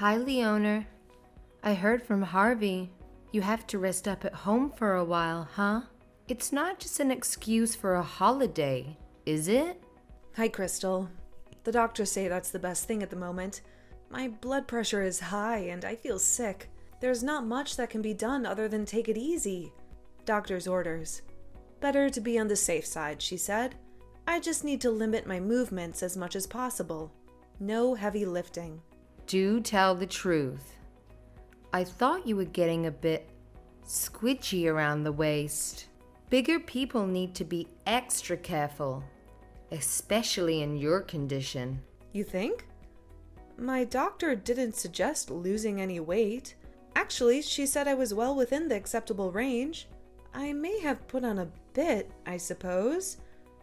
Hi, Leona. I heard from Harvey. You have to rest up at home for a while, huh? It's not just an excuse for a holiday, is it? Hi, Crystal. The doctors say that's the best thing at the moment. My blood pressure is high and I feel sick. There's not much that can be done other than take it easy. Doctor's orders. Better to be on the safe side, she said. I just need to limit my movements as much as possible. No heavy lifting. Do tell the truth. I thought you were getting a bit squidgy around the waist. Bigger people need to be extra careful, especially in your condition. You think? My doctor didn't suggest losing any weight. Actually, she said I was well within the acceptable range. I may have put on a bit, I suppose.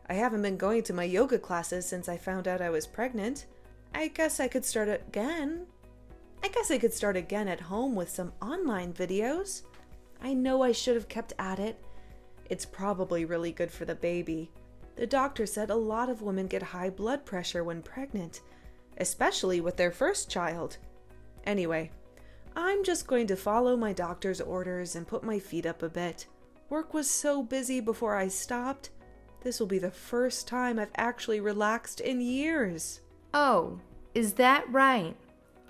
I haven't been going to my yoga classes since I found out I was pregnant. I guess I could start again at home with some online videos. I know I should have kept at it. It's probably really good for the baby. The doctor said a lot of women get high blood pressure when pregnant, especially with their first child. Anyway, I'm just going to follow my doctor's orders and put my feet up a bit. Work was so busy before I stopped. This will be the first time I've actually relaxed in years. Oh, is that right?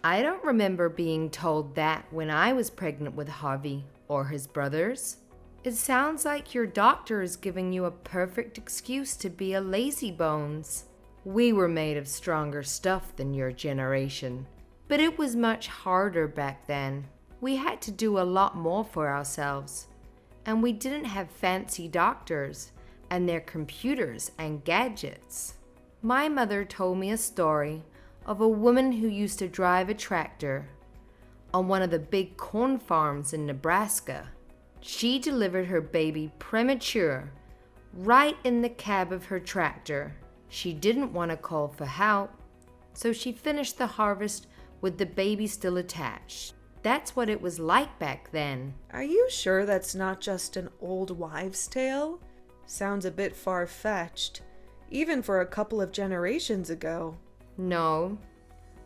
I don't remember being told that when I was pregnant with Harvey or his brothers. It sounds like your doctor is giving you a perfect excuse to be a lazybones. We were made of stronger stuff than your generation, but it was much harder back then. We had to do a lot more for ourselves, and we didn't have fancy doctors and their computers and gadgets. My mother told me a story of a woman who used to drive a tractor on one of the big corn farms in Nebraska. She delivered her baby premature right in the cab of her tractor. She didn't want to call for help, so she finished the harvest with the baby still attached. That's what it was like back then. Are you sure that's not just an old wives' tale? Sounds a bit far-fetched, even for a couple of generations ago. No,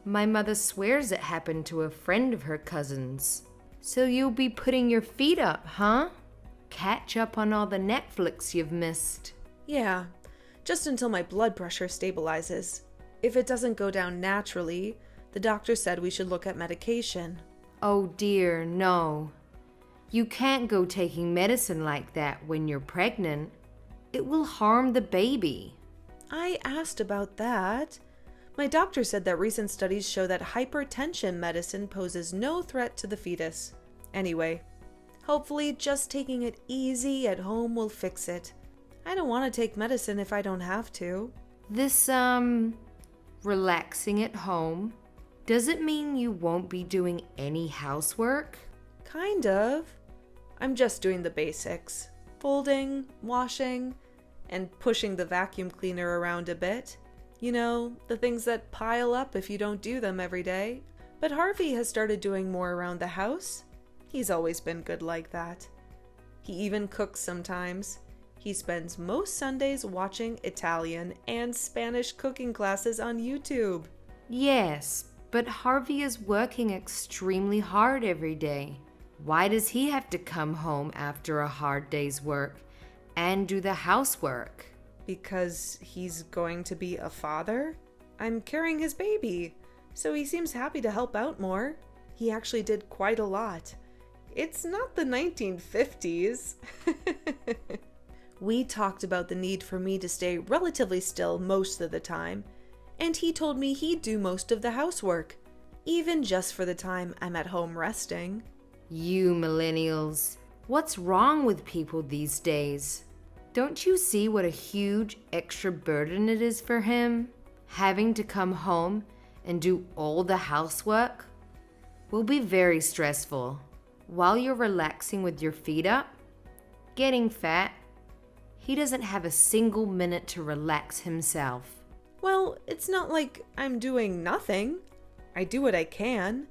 my mother swears it happened to a friend of her cousin's. So you'll be putting your feet up, huh? Catch up on all the Netflix you've missed. Yeah, just until my blood pressure stabilizes. If it doesn't go down naturally, the doctor said we should look at medication. Oh dear, no. You can't go taking medicine like that when you're pregnant. It will harm the baby. I asked about that. My doctor said that recent studies show that hypertension medicine poses no threat to the fetus. Anyway, hopefully just taking it easy at home will fix it. I don't want to take medicine if I don't have to. This, relaxing at home, does it mean you won't be doing any housework? Kind of. I'm just doing the basics. Folding, washing, and pushing the vacuum cleaner around a bit. You know, the things that pile up if you don't do them every day. But Harvey has started doing more around the house. He's always been good like that. He even cooks sometimes. He spends most Sundays watching Italian and Spanish cooking classes on YouTube. Yes, but Harvey is working extremely hard every day. Why does he have to come home after a hard day's work and do the housework? Because he's going to be a father? I'm carrying his baby, so he seems happy to help out more. He actually did quite a lot. It's not the 1950s. We talked about the need for me to stay relatively still most of the time, and he told me he'd do most of the housework, even just for the time I'm at home resting. You millennials, what's wrong with people these days? Don't you see what a huge extra burden it is for him? Having to come home and do all the housework will be very stressful. While you're relaxing with your feet up, getting fat, he doesn't have a single minute to relax himself. Well, it's not like I'm doing nothing. I do what I can.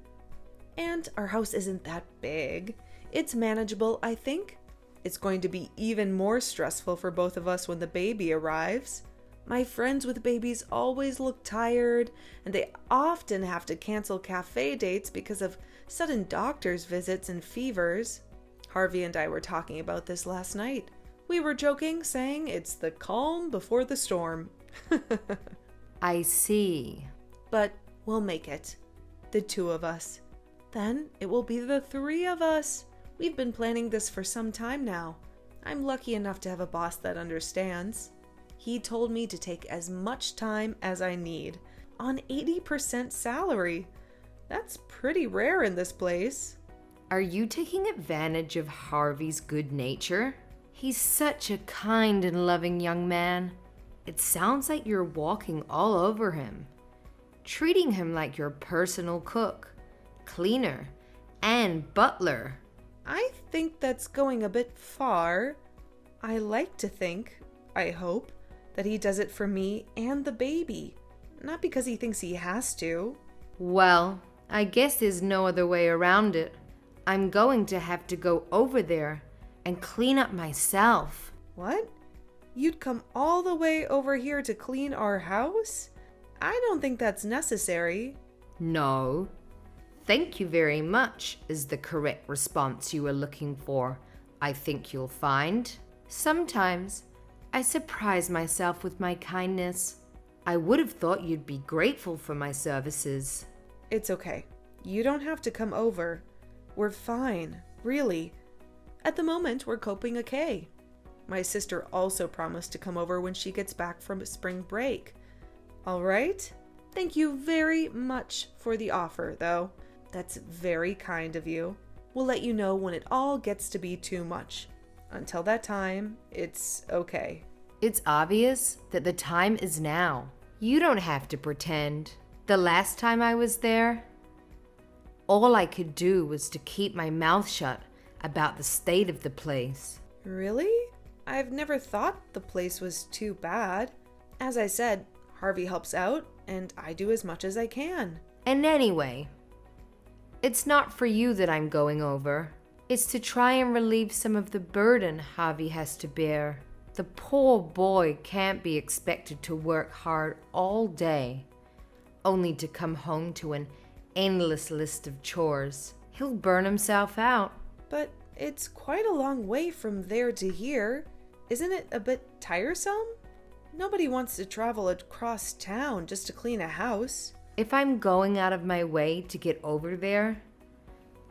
And our house isn't that big. It's manageable, I think. It's going to be even more stressful for both of us when the baby arrives. My friends with babies always look tired, and they often have to cancel cafe dates because of sudden doctor's visits and fevers. Harvey and I were talking about this last night. We were joking, saying it's the calm before the storm. I see. But we'll make it. The two of us. Then it will be the three of us. We've been planning this for some time now. I'm lucky enough to have a boss that understands. He told me to take as much time as I need on 80% salary. That's pretty rare in this place. Are you taking advantage of Harvey's good nature? He's such a kind and loving young man. It sounds like you're walking all over him, treating him like your personal cook, cleaner, and butler. I think that's going a bit far. I like to think, I hope, that he does it for me and the baby, not because he thinks he has to. Well, I guess there's no other way around it. I'm going to have to go over there and clean up myself. What? You'd come all the way over here to clean our house? I don't think that's necessary. No. Thank you very much is the correct response you were looking for, I think you'll find. Sometimes I surprise myself with my kindness. I would have thought you'd be grateful for my services. It's okay. You don't have to come over. We're fine, really. At the moment, we're coping okay. My sister also promised to come over when she gets back from spring break. All right? Thank you very much for the offer, though. That's very kind of you. We'll let you know when it all gets to be too much. Until that time, it's okay. It's obvious that the time is now. You don't have to pretend. The last time I was there, all I could do was to keep my mouth shut about the state of the place. Really? I've never thought the place was too bad. As I said, Harvey helps out, and I do as much as I can. And anyway, it's not for you that I'm going over. It's to try and relieve some of the burden Harvey has to bear. The poor boy can't be expected to work hard all day, only to come home to an endless list of chores. He'll burn himself out. But it's quite a long way from there to here. Isn't it a bit tiresome? Nobody wants to travel across town just to clean a house. If I'm going out of my way to get over there,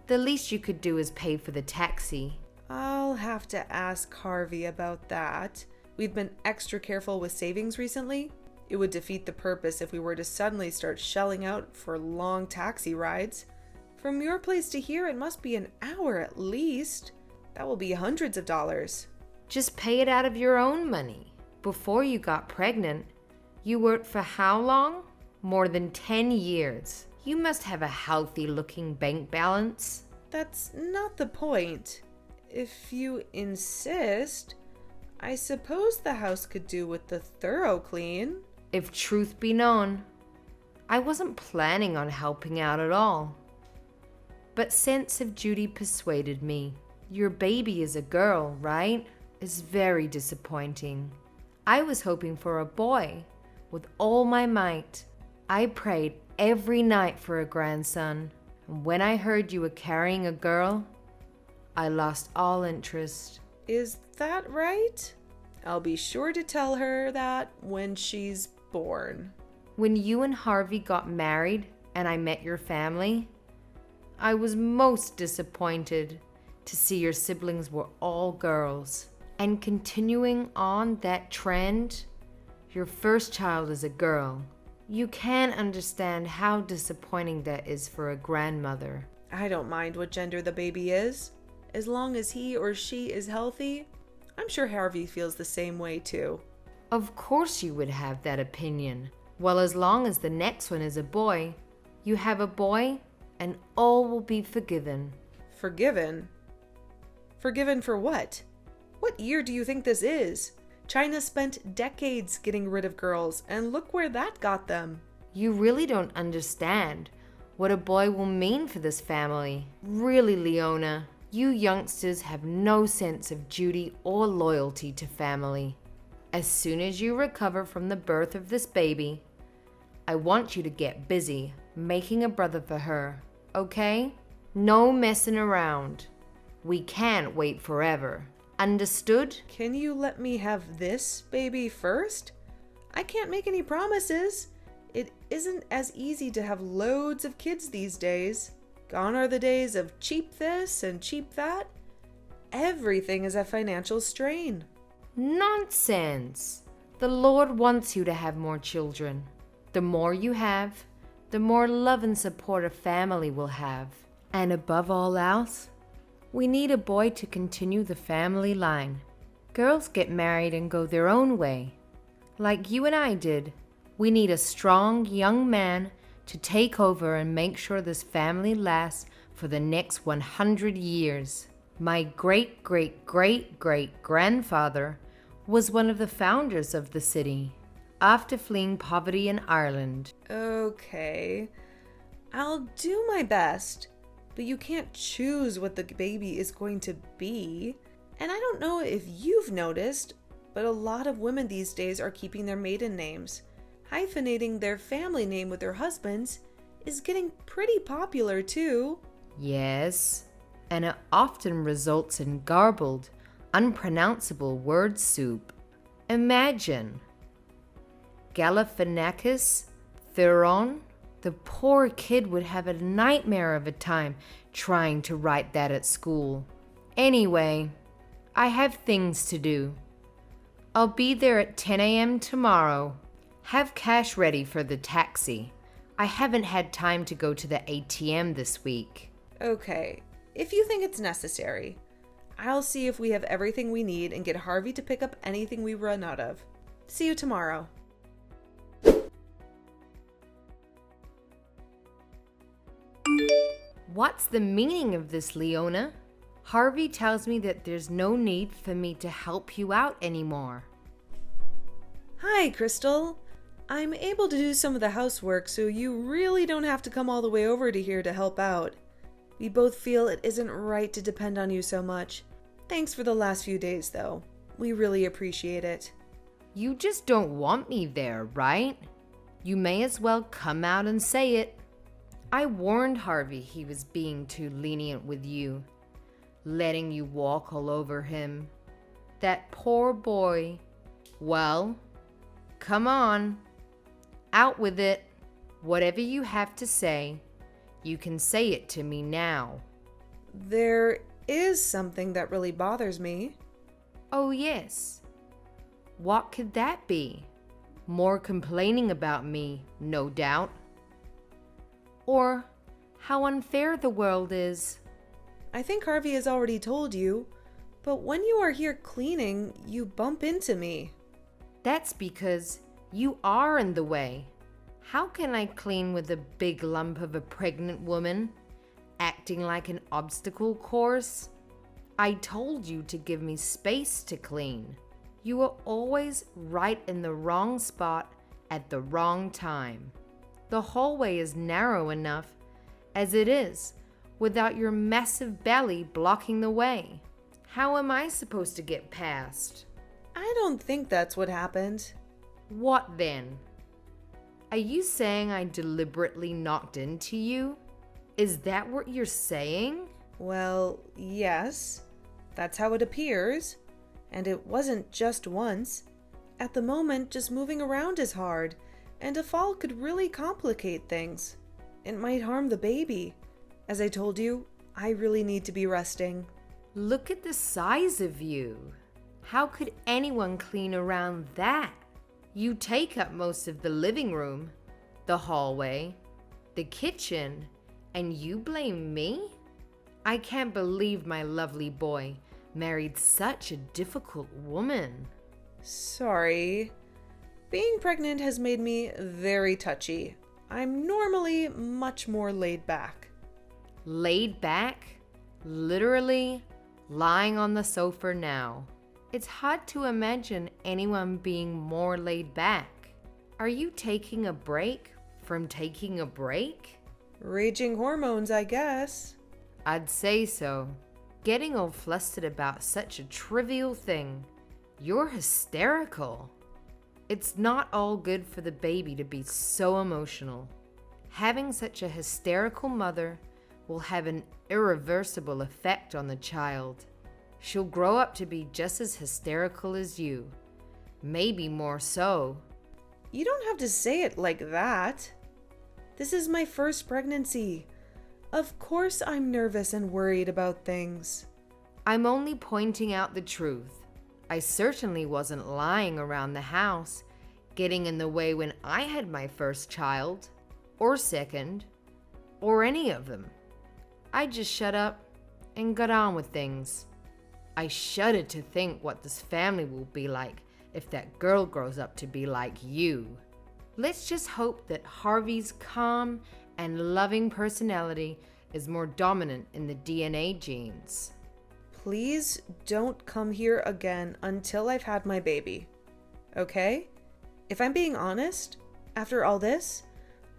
the least you could do is pay for the taxi. I'll have to ask Harvey about that. We've been extra careful with savings recently. It would defeat the purpose if we were to suddenly start shelling out for long taxi rides. From your place to here, it must be an hour at least. That will be hundreds of dollars. Just pay it out of your own money. Before you got pregnant, you worked for how long? More than 10 years. You must have a healthy-looking bank balance. That's not the point. If you insist, I suppose the house could do with the thorough clean. If truth be known, I wasn't planning on helping out at all. But sense of duty persuaded me. Your baby is a girl, right? It's very disappointing. I was hoping for a boy with all my might. I prayed every night for a grandson. And when I heard you were carrying a girl, I lost all interest. Is that right? I'll be sure to tell her that when she's born. When you and Harvey got married and I met your family, I was most disappointed to see your siblings were all girls. And continuing on that trend, your first child is a girl. You can understand how disappointing that is for a grandmother. I don't mind what gender the baby is. As long as he or she is healthy, I'm sure Harvey feels the same way too. Of course you would have that opinion. Well, as long as the next one is a boy, you have a boy and all will be forgiven. Forgiven? Forgiven for what? What year do you think this is? China spent decades getting rid of girls, and look where that got them. You really don't understand what a boy will mean for this family. Really, Leona, you youngsters have no sense of duty or loyalty to family. As soon as you recover from the birth of this baby, I want you to get busy making a brother for her, okay? No messing around. We can't wait forever. Understood? Can you let me have this baby first? I can't make any promises. It isn't as easy to have loads of kids these days. Gone are the days of cheap this and cheap that. Everything is a financial strain. Nonsense. The Lord wants you to have more children. The more you have, the more love and support a family will have. And above all else, we need a boy to continue the family line. Girls get married and go their own way. Like you and I did. We need a strong young man to take over and make sure this family lasts for the next 100 years. My great-great-great-great-grandfather was one of the founders of the city after fleeing poverty in Ireland. Okay, I'll do my best, but you can't choose what the baby is going to be. And I don't know if you've noticed, but a lot of women these days are keeping their maiden names. Hyphenating their family name with their husband's is getting pretty popular too. Yes, and it often results in garbled, unpronounceable word soup. Imagine Galifianakis Theron. The poor kid would have a nightmare of a time trying to write that at school. Anyway, I have things to do. I'll be there at 10 a.m. tomorrow. Have cash ready for the taxi. I haven't had time to go to the ATM this week. Okay, if you think it's necessary, I'll see if we have everything we need and get Harvey to pick up anything we run out of. See you tomorrow. What's the meaning of this, Leona? Harvey tells me that there's no need for me to help you out anymore. Hi, Crystal. I'm able to do some of the housework, so you really don't have to come all the way over to here to help out. We both feel it isn't right to depend on you so much. Thanks for the last few days, though. We really appreciate it. You just don't want me there, right? You may as well come out and say it. I warned Harvey he was being too lenient with you, letting you walk all over him. That poor boy. Well, come on. Out with it. Whatever you have to say, you can say it to me now. There is something that really bothers me. Oh, yes. What could that be? More complaining about me, no doubt. Or how unfair the world is. I think Harvey has already told you, but when you are here cleaning, you bump into me. That's because you are in the way. How can I clean with a big lump of a pregnant woman, acting like an obstacle course? I told you to give me space to clean. You are always right in the wrong spot at the wrong time. The hallway is narrow enough as it is, without your massive belly blocking the way. How am I supposed to get past? I don't think that's what happened. What then? Are you saying I deliberately knocked into you? Is that what you're saying? Well, yes. That's how it appears. And it wasn't just once. At the moment, just moving around is hard, and a fall could really complicate things. It might harm the baby. As I told you, I really need to be resting. Look at the size of you. How could anyone clean around that? You take up most of the living room, the hallway, the kitchen, and you blame me? I can't believe my lovely boy married such a difficult woman. Sorry. Being pregnant has made me very touchy. I'm normally much more laid back. Laid back? Literally lying on the sofa now. It's hard to imagine anyone being more laid back. Are you taking a break from taking a break? Raging hormones, I guess. I'd say so. Getting all flustered about such a trivial thing. You're hysterical. It's not all good for the baby to be so emotional. Having such a hysterical mother will have an irreversible effect on the child. She'll grow up to be just as hysterical as you, maybe more so. You don't have to say it like that. This is my first pregnancy. Of course I'm nervous and worried about things. I'm only pointing out the truth. I certainly wasn't lying around the house, getting in the way when I had my first child, or second, or any of them. I just shut up and got on with things. I shudder to think what this family will be like if that girl grows up to be like you. Let's just hope that Harvey's calm and loving personality is more dominant in the DNA genes. Please don't come here again until I've had my baby. Okay? If I'm being honest, after all this,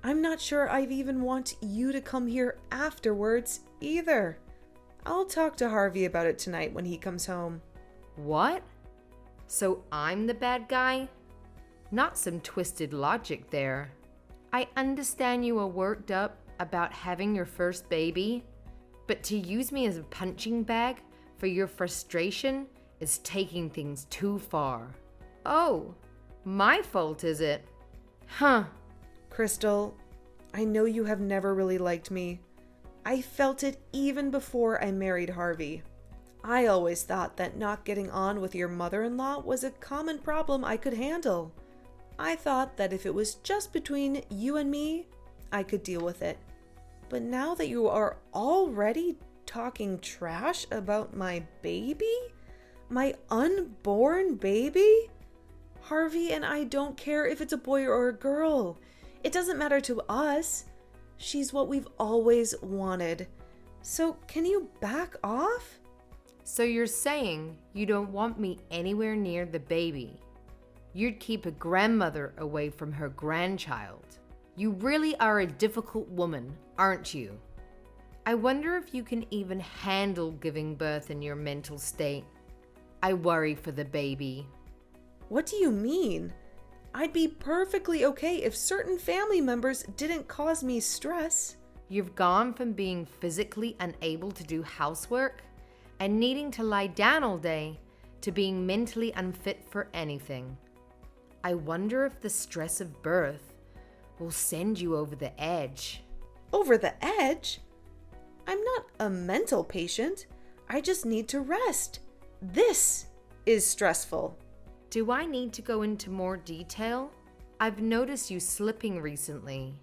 I'm not sure I even want you to come here afterwards either. I'll talk to Harvey about it tonight when he comes home. What? So I'm the bad guy? Not some twisted logic there. I understand you are worked up about having your first baby, but to use me as a punching bag for your frustration is taking things too far. Oh, my fault, is it? Huh. Crystal, I know you have never really liked me. I felt it even before I married Harvey. I always thought that not getting on with your mother-in-law was a common problem I could handle. I thought that if it was just between you and me, I could deal with it. But now that you are already talking trash about my baby? My unborn baby? Harvey and I don't care if it's a boy or a girl. It doesn't matter to us. She's what we've always wanted. So can you back off? So you're saying you don't want me anywhere near the baby? You'd keep a grandmother away from her grandchild. You really are a difficult woman, aren't you? I wonder if you can even handle giving birth in your mental state. I worry for the baby. What do you mean? I'd be perfectly okay if certain family members didn't cause me stress. You've gone from being physically unable to do housework and needing to lie down all day to being mentally unfit for anything. I wonder if the stress of birth will send you over the edge. Over the edge? I'm not a mental patient. I just need to rest. This is stressful. Do I need to go into more detail? I've noticed you slipping recently.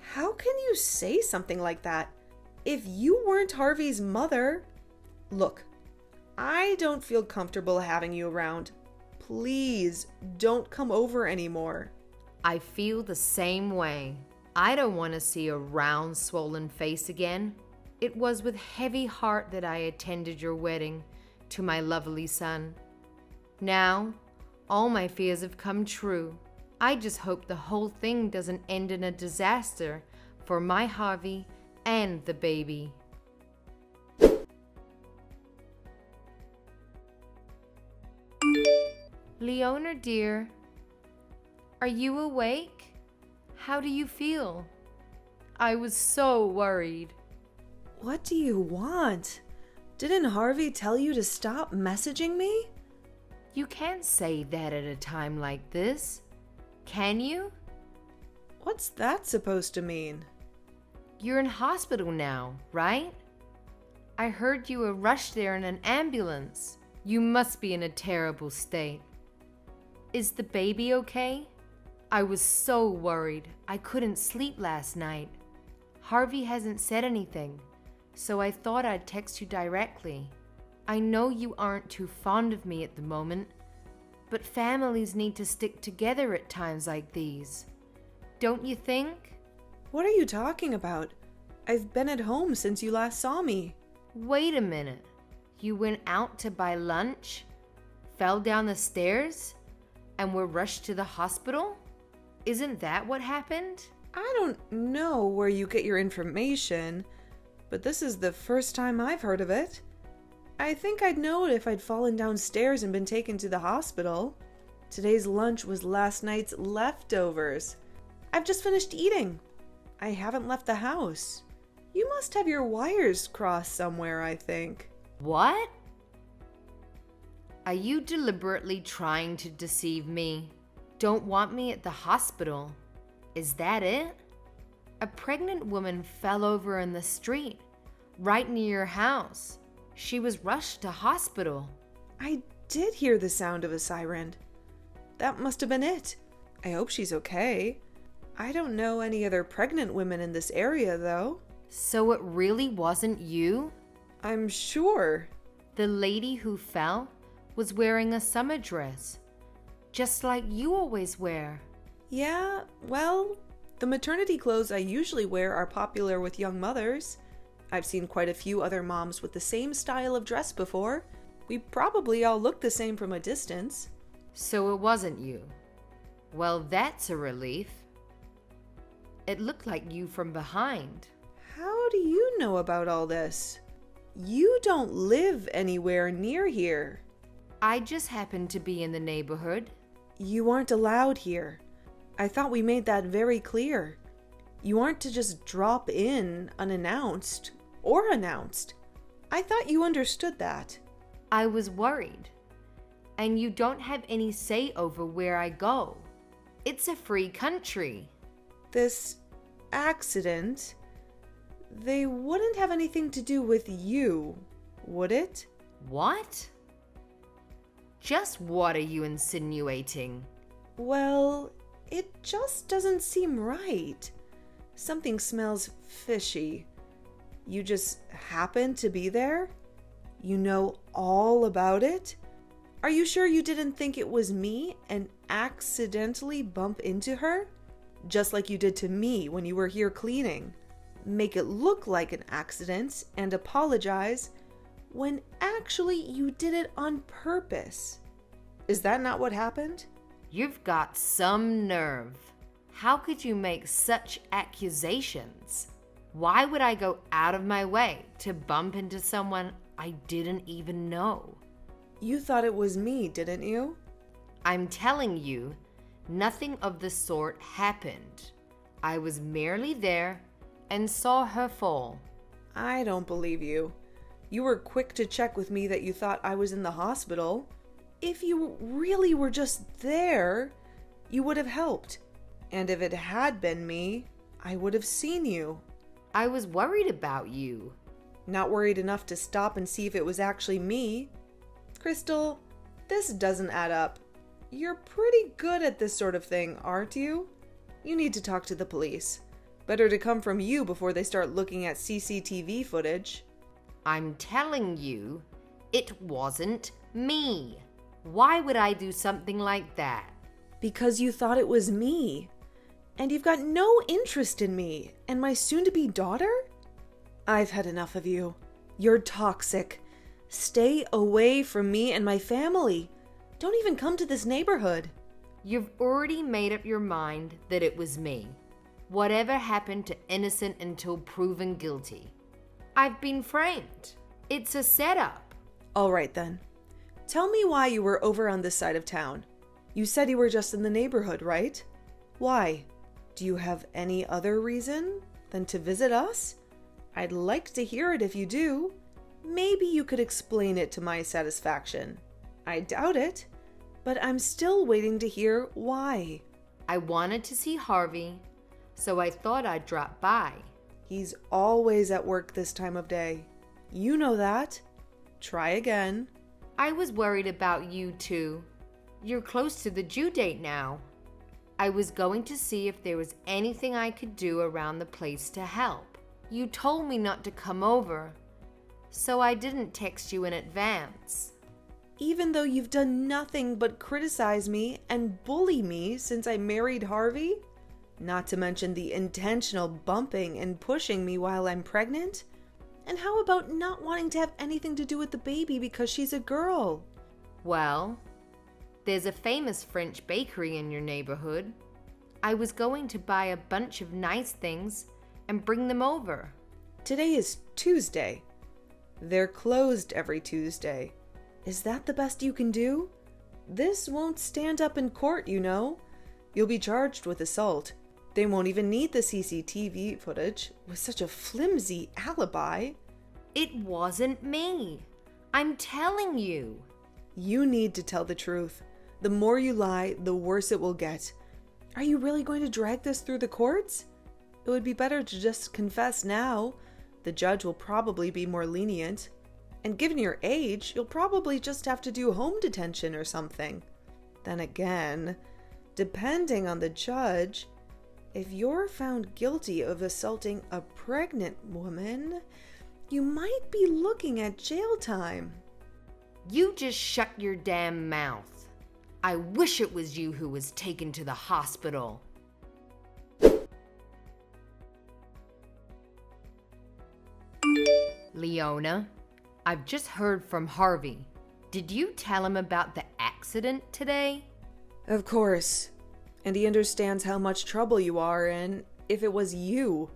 How can you say something like that? If you weren't Harvey's mother... Look, I don't feel comfortable having you around. Please don't come over anymore. I feel the same way. I don't want to see a round, swollen face again. It was with heavy heart that I attended your wedding to my lovely son. Now, all my fears have come true. I just hope the whole thing doesn't end in a disaster for my Harvey and the baby. Leona, dear, are you awake? How do you feel? I was so worried. What do you want? Didn't Harvey tell you to stop messaging me? You can't say that at a time like this, can you? What's that supposed to mean? You're in hospital now, right? I heard you were rushed there in an ambulance. You must be in a terrible state. Is the baby okay? I was so worried. I couldn't sleep last night. Harvey hasn't said anything, so I thought I'd text you directly. I know you aren't too fond of me at the moment, but families need to stick together at times like these. Don't you think? What are you talking about? I've been at home since you last saw me. Wait a minute. You went out to buy lunch, fell down the stairs, and were rushed to the hospital? Isn't that what happened? I don't know where you get your information, but this is the first time I've heard of it. I think I'd know if I'd fallen downstairs and been taken to the hospital. Today's lunch was last night's leftovers. I've just finished eating. I haven't left the house. You must have your wires crossed somewhere, I think. What? Are you deliberately trying to deceive me? Don't want me at the hospital? Is that it? A pregnant woman fell over in the street, right near your house. She was rushed to hospital. I did hear the sound of a siren. That must have been it. I hope she's okay. I don't know any other pregnant women in this area, though. So it really wasn't you? I'm sure. The lady who fell was wearing a summer dress, just like you always wear. Yeah, well, the maternity clothes I usually wear are popular with young mothers. I've seen quite a few other moms with the same style of dress before. We probably all look the same from a distance. So it wasn't you. Well, that's a relief. It looked like you from behind. How do you know about all this? You don't live anywhere near here. I just happened to be in the neighborhood. You aren't allowed here. I thought we made that very clear. You aren't to just drop in unannounced or announced. I thought you understood that. I was worried. And you don't have any say over where I go. It's a free country. This accident, they wouldn't have anything to do with you, would it? What? Just what are you insinuating? Well, it just doesn't seem right. Something smells fishy. You just happened to be there? You know all about it? Are you sure you didn't think it was me and accidentally bump into her? Just like you did to me when you were here cleaning. Make it look like an accident and apologize when actually you did it on purpose. Is that not what happened? You've got some nerve. How could you make such accusations? Why would I go out of my way to bump into someone I didn't even know? You thought it was me, didn't you? I'm telling you, nothing of the sort happened. I was merely there and saw her fall. I don't believe you. You were quick to check with me that you thought I was in the hospital. If you really were just there, you would have helped. And if it had been me, I would have seen you. I was worried about you. Not worried enough to stop and see if it was actually me. Crystal, this doesn't add up. You're pretty good at this sort of thing, aren't you? You need to talk to the police. Better to come from you before they start looking at CCTV footage. I'm telling you, it wasn't me. Why would I do something like that? Because you thought it was me. And you've got no interest in me and my soon-to-be daughter? I've had enough of you. You're toxic. Stay away from me and my family. Don't even come to this neighborhood. You've already made up your mind that it was me. Whatever happened to innocent until proven guilty? I've been framed. It's a setup. All right then. Tell me why you were over on this side of town. You said you were just in the neighborhood, right? Why? Do you have any other reason than to visit us? I'd like to hear it if you do. Maybe you could explain it to my satisfaction. I doubt it, but I'm still waiting to hear why. I wanted to see Harvey, so I thought I'd drop by. He's always at work this time of day. You know that. Try again. I was worried about you too. You're close to the due date now. I was going to see if there was anything I could do around the place to help. You told me not to come over, so I didn't text you in advance. Even though you've done nothing but criticize me and bully me since I married Harvey? Not to mention the intentional bumping and pushing me while I'm pregnant? And how about not wanting to have anything to do with the baby because she's a girl? Well, there's a famous French bakery in your neighborhood. I was going to buy a bunch of nice things and bring them over. Today is Tuesday. They're closed every Tuesday. Is that the best you can do? This won't stand up in court, you know. You'll be charged with assault. They won't even need the CCTV footage with such a flimsy alibi. It wasn't me. I'm telling you. You need to tell the truth. The more you lie, the worse it will get. Are you really going to drag this through the courts? It would be better to just confess now. The judge will probably be more lenient. And given your age, you'll probably just have to do home detention or something. Then again, depending on the judge, if you're found guilty of assaulting a pregnant woman, you might be looking at jail time. You just shut your damn mouth. I wish it was you who was taken to the hospital. Leona, I've just heard from Harvey. Did you tell him about the accident today? Of course. And he understands how much trouble you are in. If it was you,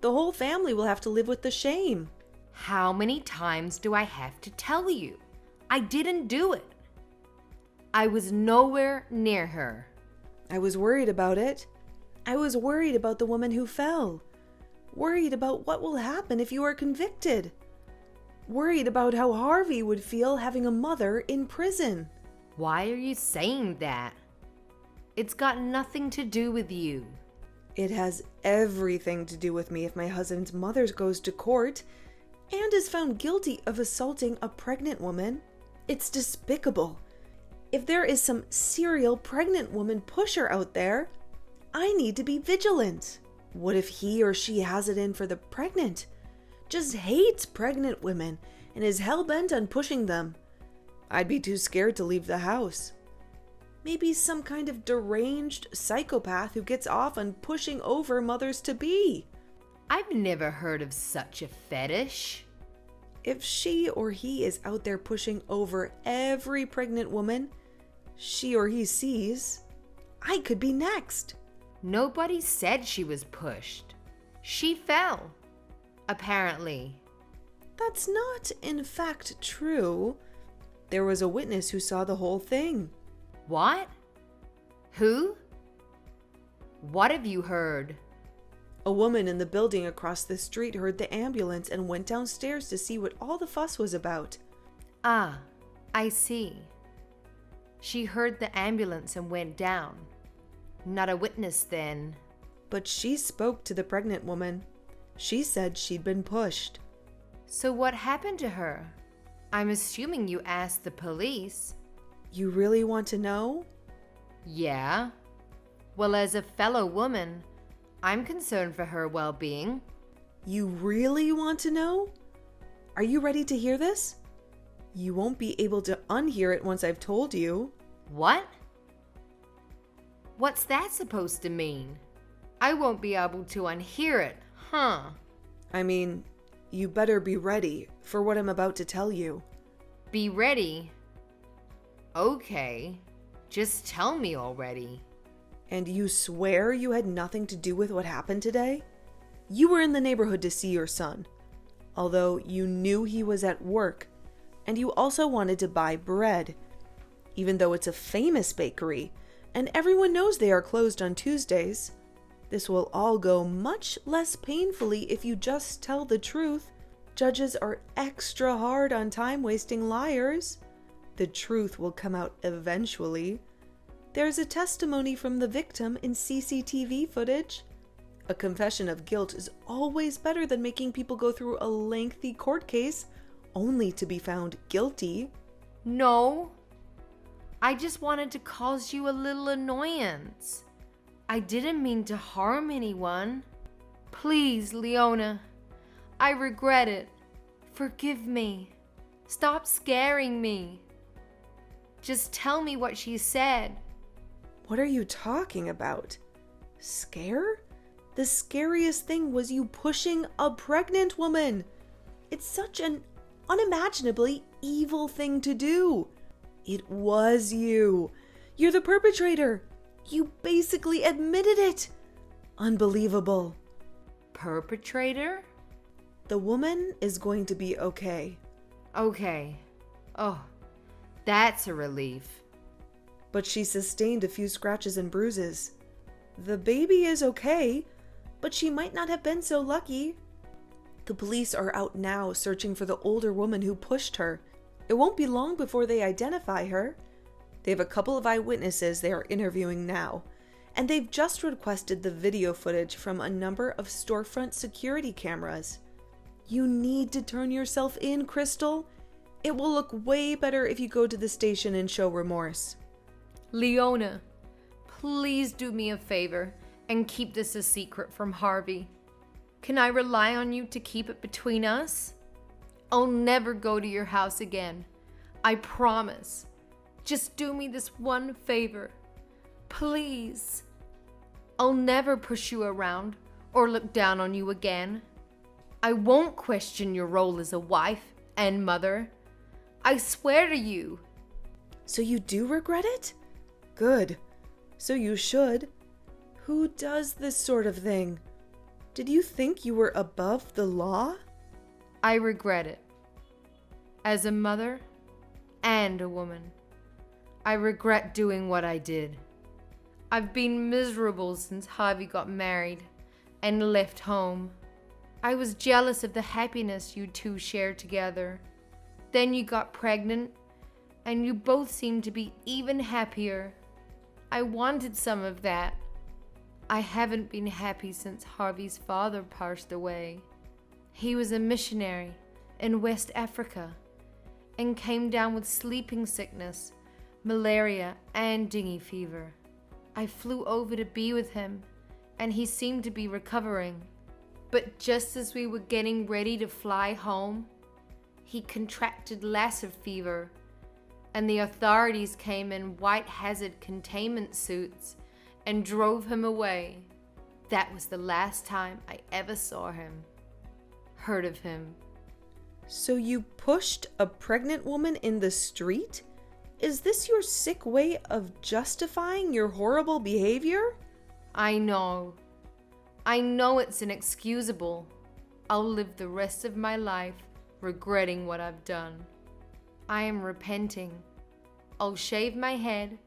the whole family will have to live with the shame. How many times do I have to tell you? I didn't do it. I was nowhere near her. I was worried about it. I was worried about the woman who fell. Worried about what will happen if you are convicted. Worried about how Harvey would feel having a mother in prison. Why are you saying that? It's got nothing to do with you. It has everything to do with me if my husband's mother goes to court and is found guilty of assaulting a pregnant woman. It's despicable. If there is some serial pregnant woman pusher out there, I need to be vigilant. What if he or she has it in for the pregnant? Just hates pregnant women and is hell-bent on pushing them. I'd be too scared to leave the house. Maybe some kind of deranged psychopath who gets off on pushing over mothers-to-be. I've never heard of such a fetish. If she or he is out there pushing over every pregnant woman she or he sees, I could be next. Nobody said she was pushed. She fell. Apparently. That's not, in fact, true. There was a witness who saw the whole thing. What? Who? What have you heard? A woman in the building across the street heard the ambulance and went downstairs to see what all the fuss was about. Ah, I see. She heard the ambulance and went down. Not a witness then. But she spoke to the pregnant woman. She said she'd been pushed. So what happened to her? I'm assuming you asked the police. You really want to know? Yeah. Well, as a fellow woman, I'm concerned for her well-being. You really want to know? Are you ready to hear this? You won't be able to unhear it once I've told you. What? What's that supposed to mean? I won't be able to unhear it, huh? I mean, you better be ready for what I'm about to tell you. Be ready? Okay, just tell me already. And you swear you had nothing to do with what happened today? You were in the neighborhood to see your son, although you knew he was at work, and you also wanted to buy bread, even though it's a famous bakery, and everyone knows they are closed on Tuesdays. This will all go much less painfully if you just tell the truth. Judges are extra hard on time-wasting liars. The truth will come out eventually. There's a testimony from the victim in CCTV footage. A confession of guilt is always better than making people go through a lengthy court case only to be found guilty. No. I just wanted to cause you a little annoyance. I didn't mean to harm anyone. Please, Leona. I regret it. Forgive me. Stop scaring me. Just tell me what she said. What are you talking about? Scare? The scariest thing was you pushing a pregnant woman. It's such an unimaginably evil thing to do. It was you. You're the perpetrator. You basically admitted it. Unbelievable. Perpetrator? The woman is going to be okay. Okay. Oh, that's a relief. But she sustained a few scratches and bruises. The baby is okay, but she might not have been so lucky. The police are out now searching for the older woman who pushed her. It won't be long before they identify her. They have a couple of eyewitnesses they are interviewing now, and they've just requested the video footage from a number of storefront security cameras. You need to turn yourself in, Crystal. It will look way better if you go to the station and show remorse. Leona, please do me a favor and keep this a secret from Harvey. Can I rely on you to keep it between us? I'll never go to your house again. I promise. Just do me this one favor. Please. I'll never push you around or look down on you again. I won't question your role as a wife and mother. I swear to you. So you do regret it? Good. So you should. Who does this sort of thing? Did you think you were above the law? I regret it. As a mother and a woman, I regret doing what I did. I've been miserable since Harvey got married and left home. I was jealous of the happiness you two shared together. Then you got pregnant, and you both seemed to be even happier. I wanted some of that. I haven't been happy since Harvey's father passed away. He was a missionary in West Africa and came down with sleeping sickness, malaria, and dengue fever. I flew over to be with him, and he seemed to be recovering. But just as we were getting ready to fly home, he contracted Lassa fever, and the authorities came in white hazard containment suits and drove him away. That was the last time I ever saw him, heard of him. So you pushed a pregnant woman in the street? Is this your sick way of justifying your horrible behavior? I know. I know it's inexcusable. I'll live the rest of my life regretting what I've done. I am repenting. I'll shave my head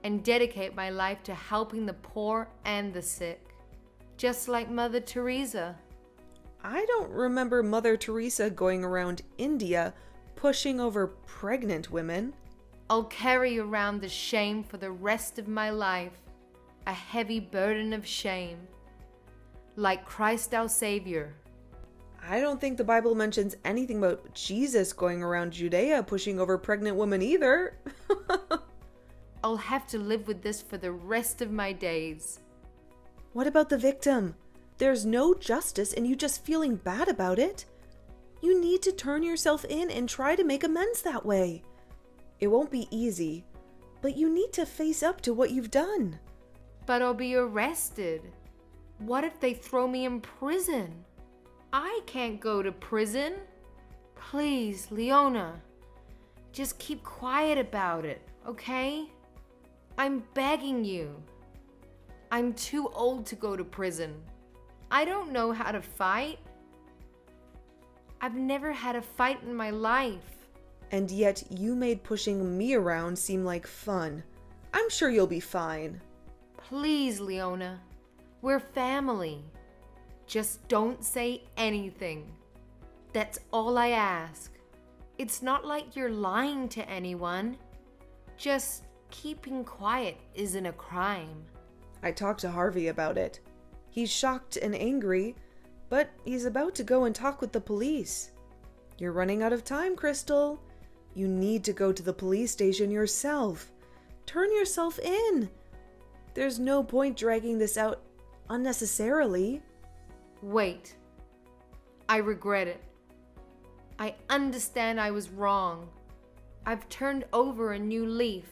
and dedicate my life to helping the poor and the sick, just like Mother Teresa. I don't remember Mother Teresa going around India pushing over pregnant women. I'll carry around the shame for the rest of my life, a heavy burden of shame, like Christ our Savior. I don't think the Bible mentions anything about Jesus going around Judea pushing over pregnant women either. I'll have to live with this for the rest of my days. What about the victim? There's no justice and you just feeling bad about it. You need to turn yourself in and try to make amends that way. It won't be easy, but you need to face up to what you've done. But I'll be arrested. What if they throw me in prison? I can't go to prison. Please, Leona, just keep quiet about it, okay? I'm begging you. I'm too old to go to prison. I don't know how to fight. I've never had a fight in my life. And yet you made pushing me around seem like fun. I'm sure you'll be fine. Please, Leona, we're family. Just don't say anything. That's all I ask. It's not like you're lying to anyone. Just keeping quiet isn't a crime. I talked to Harvey about it. He's shocked and angry, but he's about to go and talk with the police. You're running out of time, Crystal. You need to go to the police station yourself. Turn yourself in. There's no point dragging this out unnecessarily. Wait. I regret it. I understand I was wrong. I've turned over a new leaf.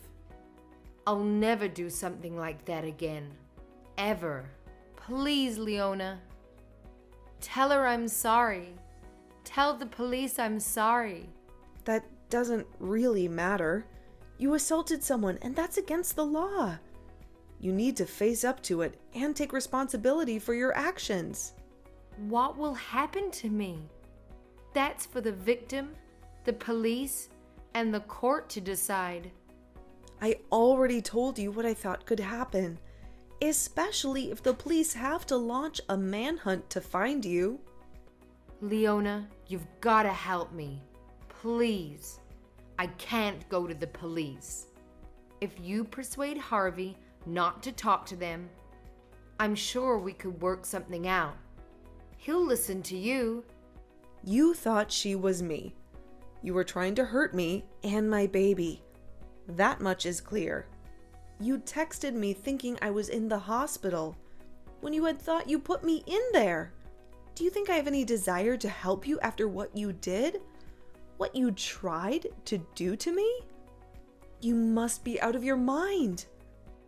I'll never do something like that again. Ever. Please, Leona. Tell her I'm sorry. Tell the police I'm sorry. That doesn't really matter. You assaulted someone, and that's against the law. You need to face up to it and take responsibility for your actions. What will happen to me? That's for the victim, the police, and the court to decide. I already told you what I thought could happen, especially if the police have to launch a manhunt to find you. Leona, you've got to help me. Please. I can't go to the police. If you persuade Harvey not to talk to them, I'm sure we could work something out. He'll listen to you. You thought she was me. You were trying to hurt me and my baby. That much is clear. You texted me thinking I was in the hospital when you had thought you put me in there. Do you think I have any desire to help you after what you did? What you tried to do to me? You must be out of your mind.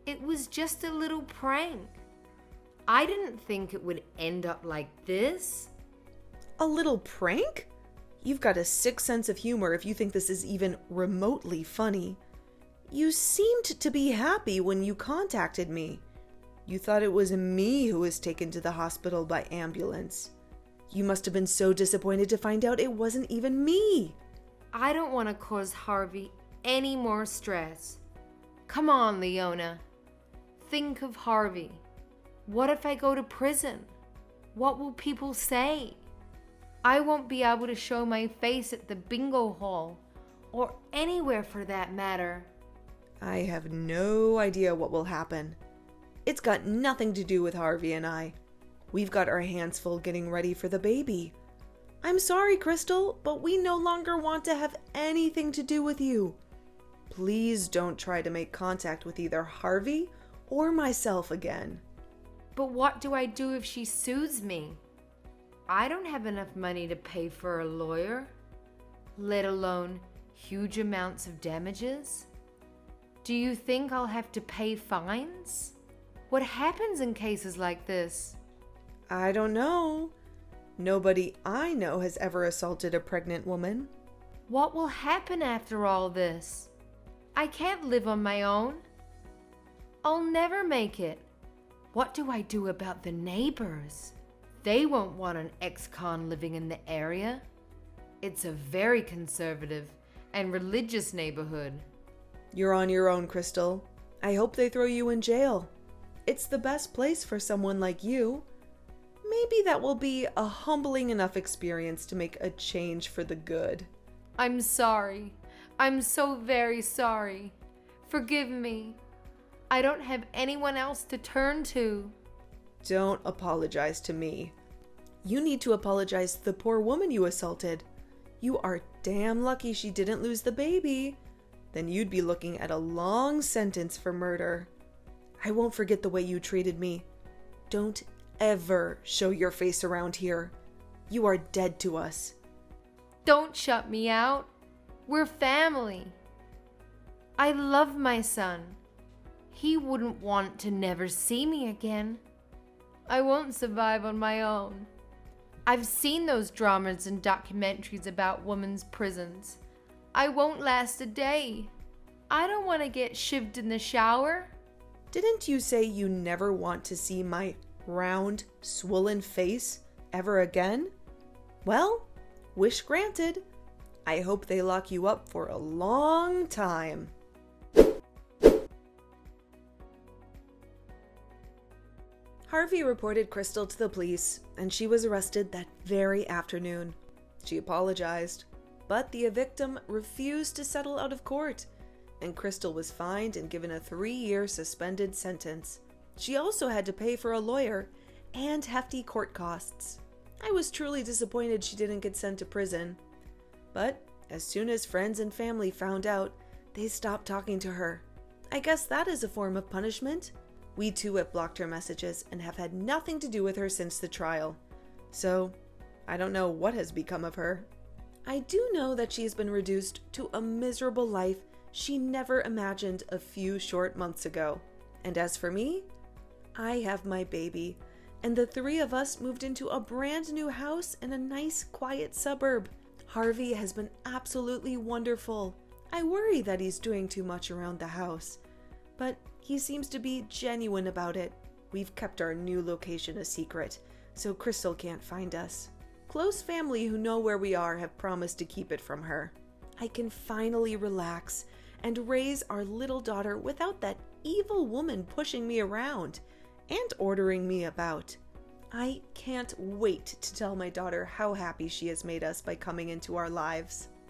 It was just a little prank. I didn't think it would end up like this. A little prank? You've got a sick sense of humor if you think this is even remotely funny. You seemed to be happy when you contacted me. You thought it was me who was taken to the hospital by ambulance. You must have been so disappointed to find out it wasn't even me. I don't want to cause Harvey any more stress. Come on, Leona. Think of Harvey. What if I go to prison? What will people say? I won't be able to show my face at the bingo hall, or anywhere for that matter. I have no idea what will happen. It's got nothing to do with Harvey and I. We've got our hands full getting ready for the baby. I'm sorry, Crystal, but we no longer want to have anything to do with you. Please don't try to make contact with either Harvey or myself again. But what do I do if she sues me? I don't have enough money to pay for a lawyer, let alone huge amounts of damages. Do you think I'll have to pay fines? What happens in cases like this? I don't know. Nobody I know has ever assaulted a pregnant woman. What will happen after all this? I can't live on my own. I'll never make it. What do I do about the neighbors? They won't want an ex-con living in the area. It's a very conservative and religious neighborhood. You're on your own, Crystal. I hope they throw you in jail. It's the best place for someone like you. Maybe that will be a humbling enough experience to make a change for the good. I'm sorry. I'm so very sorry. Forgive me. I don't have anyone else to turn to. Don't apologize to me. You need to apologize to the poor woman you assaulted. You are damn lucky she didn't lose the baby. Then you'd be looking at a long sentence for murder. I won't forget the way you treated me. Don't ever show your face around here. You are dead to us. Don't shut me out. We're family. I love my son. He wouldn't want to never see me again. I won't survive on my own. I've seen those dramas and documentaries about women's prisons. I won't last a day. I don't want to get shivved in the shower. Didn't you say you never want to see my round, swollen face ever again? Well, wish granted. I hope they lock you up for a long time. Harvey reported Crystal to the police, and she was arrested that very afternoon. She apologized, but the victim refused to settle out of court, and Crystal was fined and given a 3-year suspended sentence. She also had to pay for a lawyer and hefty court costs. I was truly disappointed she didn't get sent to prison. But as soon as friends and family found out, they stopped talking to her. I guess that is a form of punishment. We too have blocked her messages and have had nothing to do with her since the trial. So, I don't know what has become of her. I do know that she has been reduced to a miserable life she never imagined a few short months ago. And as for me, I have my baby, and the 3 of us moved into a brand new house in a nice, quiet suburb. Harvey has been absolutely wonderful. I worry that he's doing too much around the house, but he seems to be genuine about it. We've kept our new location a secret, so Crystal can't find us. close family who know where we are have promised to keep it from her. I can finally relax and raise our little daughter without that evil woman pushing me around and ordering me about. I can't wait to tell my daughter how happy she has made us by coming into our lives.